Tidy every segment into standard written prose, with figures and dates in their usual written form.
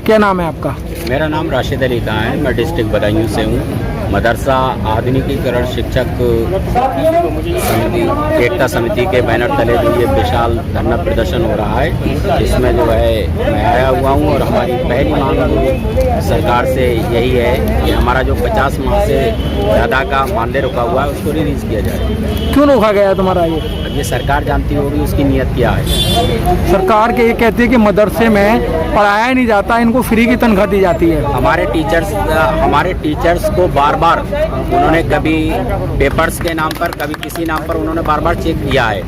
क्या नाम है आपका? मेरा नाम राशिद अली खान है। मैं डिस्ट्रिक्ट बदायूं से हूँ। मदरसा आधुनिकीकरण शिक्षक समिति एकता समिति के बैनर तले जो ये विशाल धरना प्रदर्शन हो रहा है, इसमें जो है मैं आया हुआ हूँ और हमारी पहली मांग सरकार से यही है कि हमारा जो 50 माह से ज़्यादा का मानदेय रुका हुआ है उसको रिलीज़ किया जाए। क्यों रोका गया तुम्हारा ये? अब ये सरकार जानती होगी उसकी नीयत क्या है। सरकार के ये कहती है कि मदरसे में पढ़ाया नहीं जाता, इनको फ्री की तनख्वाह दी जाती है। हमारे टीचर्स को बार बार उन्होंने कभी पेपर्स के नाम पर कभी किसी नाम पर उन्होंने बार बार चेक किया है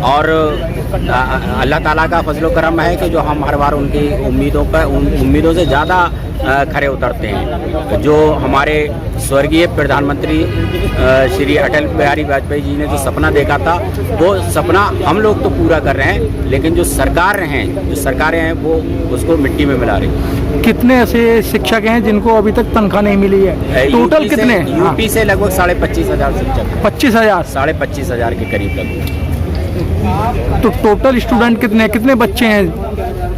और अल्लाह ताला का फजलो करम है कि जो हम हर बार उनकी उम्मीदों से ज़्यादा खरे उतरते हैं। जो हमारे स्वर्गीय प्रधानमंत्री श्री अटल बिहारी वाजपेयी जी ने जो सपना देखा था वो सपना हम लोग तो पूरा कर रहे हैं, लेकिन जो सरकारें हैं वो उसको मिट्टी में मिला रही। कितने ऐसे शिक्षक हैं जिनको अभी तक तनख्वाह नहीं मिली है? टोटल कितने? यूपी से लगभग 25,500 शिक्षक। 25,000? 25,500 के करीब लगभग। तो टोटल स्टूडेंट कितने बच्चे हैं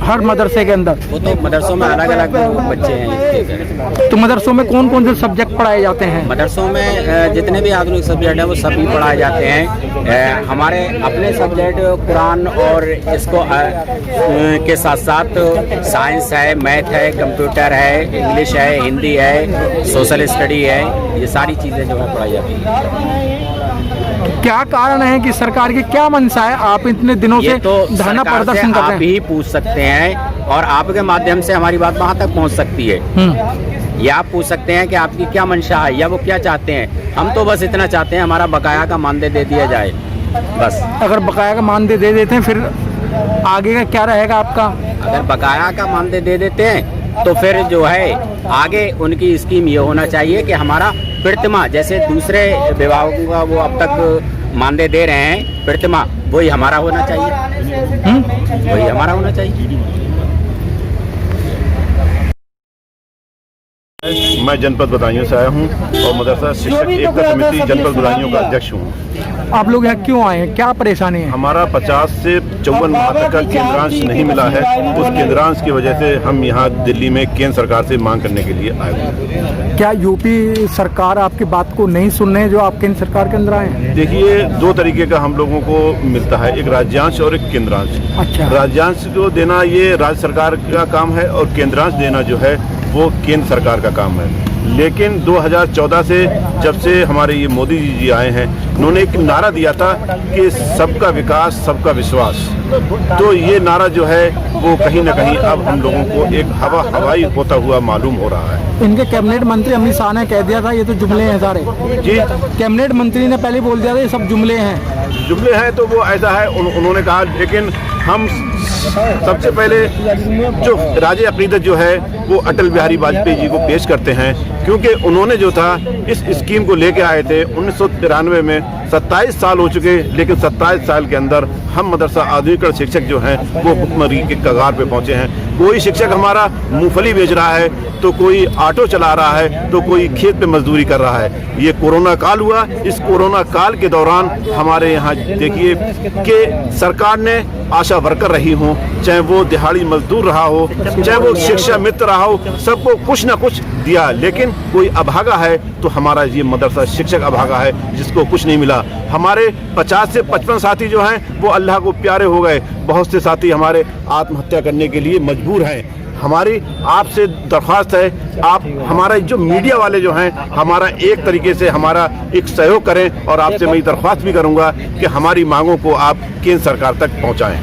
हर मदरसे के अंदर? वो तो मदरसों में अलग अलग बच्चे हैं। तो मदरसों में कौन कौन से सब्जेक्ट पढ़ाए जाते हैं? मदरसों में जितने भी आधुनिक सब्जेक्ट हैं वो सभी पढ़ाए जाते हैं। हमारे अपने सब्जेक्ट कुरान और इसको के साथ साथ साइंस है, मैथ है, कंप्यूटर है, इंग्लिश है, हिंदी है, सोशल स्टडी है, ये सारी चीज़ें जो है पढ़ाई जाती हैं। क्या कारण है कि सरकार की क्या मंशा है? आप इतने दिनों से धरना प्रदर्शन कर रहे हैं। आप ही पूछ सकते हैं और आपके माध्यम से हमारी बात वहाँ तक पहुँच सकती है। या आप पूछ सकते हैं कि आपकी क्या मंशा है या वो क्या चाहते हैं। हम तो बस इतना चाहते हैं हमारा बकाया का मानदेय दे दिया जाए बस। अगर बकाया का मानदेय दे देते हैं फिर आगे का क्या रहेगा आपका? अगर बकाया का मानदेय दे देते हैं तो फिर जो है आगे उनकी स्कीम ये होना चाहिए कि हमारा प्रतिमा जैसे दूसरे विभागों का वो अब तक मानदेय दे रहे हैं प्रतिमा, वही हमारा होना चाहिए। वही हमारा होना चाहिए। मैं जनपद बदायूं से आया हूं और मदरसा शिक्षक एकता समिति जनपद बदायूं का अध्यक्ष हूं। आप लोग यहाँ क्यों आए हैं? क्या परेशानी है? हमारा 50 से 54 माह तक का केंद्रांश नहीं मिला है। उस केंद्रांश की वजह से हम यहाँ दिल्ली में केंद्र सरकार से मांग करने के लिए आए हैं। क्या यूपी सरकार आपकी बात को नहीं सुन रहे हैं जो आप केंद्र सरकार के अंदर आए हैं? देखिए, दो तरीके का हम लोगों को मिलता है, एक राज्यांश और एक केंद्रांश। अच्छा। राज्यांश को देना ये राज्य सरकार का काम है और केंद्रांश देना जो है वो केंद्र सरकार का काम है। लेकिन 2014 से जब से हमारे ये मोदी जी आए हैं, उन्होंने एक नारा दिया था कि सबका विकास सबका विश्वास। तो ये नारा जो है वो कहीं ना कहीं अब हम लोगों को एक हवाई होता हुआ मालूम हो रहा है। इनके कैबिनेट मंत्री अमित शाह ने कह दिया था ये तो जुमले हैं सारे। जी, कैबिनेट मंत्री ने पहले बोल दिया था ये सब जुमले हैं। तो वो ऐसा है उन्होंने कहा, लेकिन हम सबसे पहले जो राजे अकीदत जो है वो अटल बिहारी वाजपेयी जी को पेश करते हैं, क्योंकि उन्होंने जो था इस स्कीम को लेके आए थे 1993 में। 27 साल हो चुके, लेकिन 27 साल के अंदर हम मदरसा आधुनिकीकरण शिक्षक जो हैं वो भुखमरी के कगार पे पहुंचे हैं। कोई शिक्षक हमारा मूंगफली बेच रहा है, तो कोई ऑटो चला रहा है, तो कोई खेत पे मजदूरी कर रहा है। ये कोरोना काल हुआ, इस कोरोना काल के दौरान हमारे यहाँ देखिए कि सरकार ने आशा वर्कर रही हो, चाहे वो दिहाड़ी मजदूर रहा हो, चाहे वो शिक्षा मित्र रहा हो, सबको कुछ ना कुछ दिया। लेकिन कोई अभागा है तो हमारा ये मदरसा शिक्षक अभागा है जिसको कुछ नहीं मिला। हमारे 50 से 55 साथी जो हैं वो अल्लाह को प्यारे हो गए। बहुत से साथी हमारे आत्महत्या करने के लिए मजबूर हैं। हमारी आपसे दरख्वास्त है, आप हमारा जो मीडिया वाले जो हैं हमारा एक तरीके से हमारा एक सहयोग करें और आपसे मैं दरख्वास्त भी करूंगा कि हमारी मांगों को आप केंद्र सरकार तक पहुंचाएं।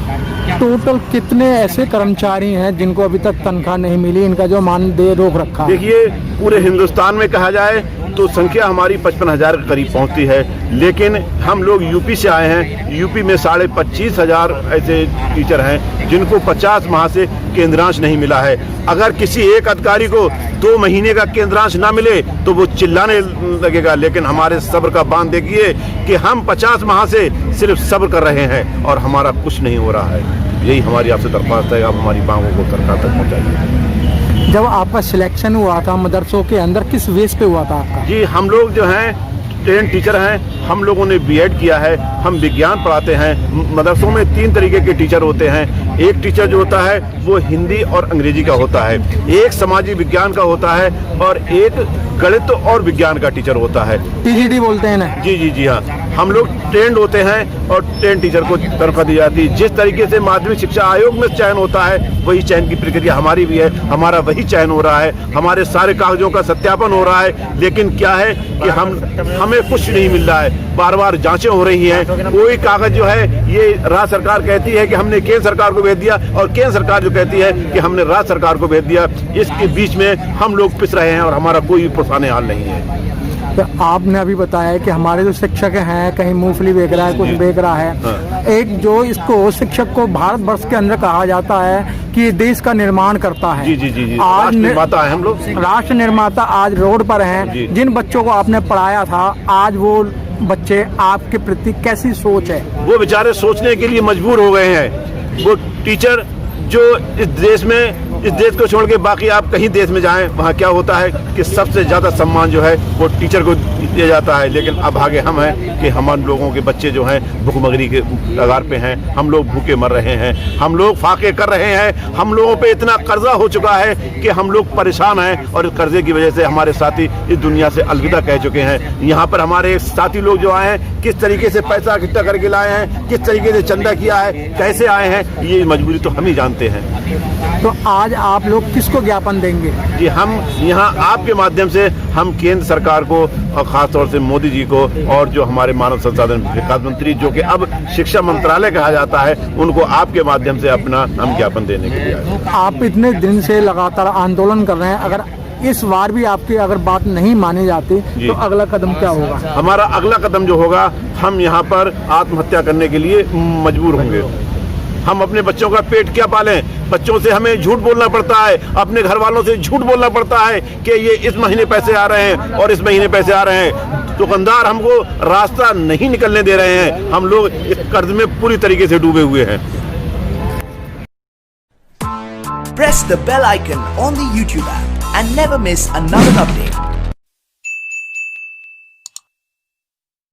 टोटल कितने ऐसे कर्मचारी हैं जिनको अभी तक तनख्वाह नहीं मिली, इनका जो मानदेय रोक रखा? देखिए, पूरे हिंदुस्तान में कहा जाए तो संख्या हमारी 55,000 के करीब पहुंचती है, लेकिन हम लोग यूपी से आए हैं। यूपी में 25,500 ऐसे टीचर हैं जिनको 50 माह से केंद्रांश नहीं मिला है। अगर किसी एक अधिकारी को 2 महीने का केंद्रांश ना मिले तो वो चिल्लाने लगेगा, लेकिन हमारे सब्र का बांध देखिए कि हम 50 माह से सिर्फ सब्र कर रहे हैं और हमारा कुछ नहीं हो रहा है। यही हमारी आपसे दरख्वास्त है, आप हमारी मांगों को सरकार तक पहुँचाइए। जब आपका सिलेक्शन हुआ था मदरसों के अंदर, किस बेस पे हुआ था आपका? जी, हम लोग जो हैं ट्रेन टीचर हैं, हम लोगों ने बीएड किया है, हम विज्ञान पढ़ाते हैं। मदरसों में 3 तरीके के टीचर होते हैं। एक टीचर जो होता है वो हिंदी और अंग्रेजी का होता है, एक समाजी विज्ञान का होता है और एक गणित और विज्ञान का टीचर होता है। टीजीटी बोलते हैं ना? जी जी जी हाँ, हम लोग ट्रेंड होते हैं और ट्रेन टीचर को तनख्वाह दी जाती है। जिस तरीके से माध्यमिक शिक्षा आयोग में चयन होता है वही चयन की प्रक्रिया हमारी भी है, हमारा वही चयन हो रहा है, हमारे सारे कागजों का सत्यापन हो रहा है। लेकिन क्या है कि हमें कुछ नहीं मिल रहा है, बार बार जांचें हो रही हैं। कोई कागज जो है ये राज्य सरकार कहती है कि हमने केंद्र सरकार को भेज दिया और केंद्र सरकार जो कहती है कि हमने राज्य सरकार को भेज दिया। इसके बीच में हम लोग पिस रहे हैं और हमारा कोई पुरसाने हाल नहीं है। तो आपने अभी बताया कि हमारे जो शिक्षक हैं कहीं मूंगफली बेच रहा है, कुछ बेच रहा है। हाँ। एक जो इसको शिक्षक को भारत वर्ष के अंदर कहा जाता है कि ये देश का निर्माण करता है। जी जी जी जी, आज राष्ट्र निर्माता है हम लोग। राष्ट्र निर्माता आज रोड पर हैं। जिन बच्चों को आपने पढ़ाया था आज वो बच्चे आपके प्रति कैसी सोच है? वो बेचारे सोचने के लिए मजबूर हो गए हैं। वो टीचर जो इस देश को छोड़ के बाकी आप कहीं देश में जाएं, वहाँ क्या होता है कि सबसे ज़्यादा सम्मान जो है वो टीचर को दिया जाता है। लेकिन अब आगे हम हैं कि हम लोगों के बच्चे जो हैं भूखमरी के कगार पे हैं, हम लोग भूखे मर रहे हैं, हम लोग फाके कर रहे हैं, हम लोगों पे इतना कर्जा हो चुका है कि हम लोग परेशान हैं और इस कर्जे की वजह से हमारे साथी इस दुनिया से अलविदा कह चुके हैं। यहाँ पर हमारे साथी लोग जो आए हैं किस तरीके से पैसा इकट्ठा करके लाए हैं, किस तरीके से चंदा किया है, कैसे आए हैं, ये मजबूरी तो हम ही जानते हैं। तो आज आप लोग किसको ज्ञापन देंगे? कि हम यहाँ आपके माध्यम से हम केंद्र सरकार को और खास तौर से मोदी जी को और जो हमारे मानव संसाधन विकास मंत्री जो कि अब शिक्षा मंत्रालय कहा जाता है, उनको आपके माध्यम से अपना हम ज्ञापन देने के लिए आए। आप इतने दिन से लगातार आंदोलन कर रहे हैं, अगर इस बार भी आपकी अगर बात नहीं मानी जाती तो अगला कदम क्या होगा? हमारा अगला कदम जो होगा, हम यहाँ पर आत्महत्या करने के लिए मजबूर होंगे। हम अपने बच्चों का पेट क्या पालें? बच्चों से हमें झूठ बोलना पड़ता है, अपने घर वालों से झूठ बोलना पड़ता है कि ये इस महीने पैसे आ रहे हैं और इस महीने पैसे आ रहे हैं। दुकानदार हमको रास्ता नहीं निकलने दे रहे हैं, हम लोग इस कर्ज में पूरी तरीके से डूबे हुए हैं। Press the bell icon on the YouTube app and never miss another update.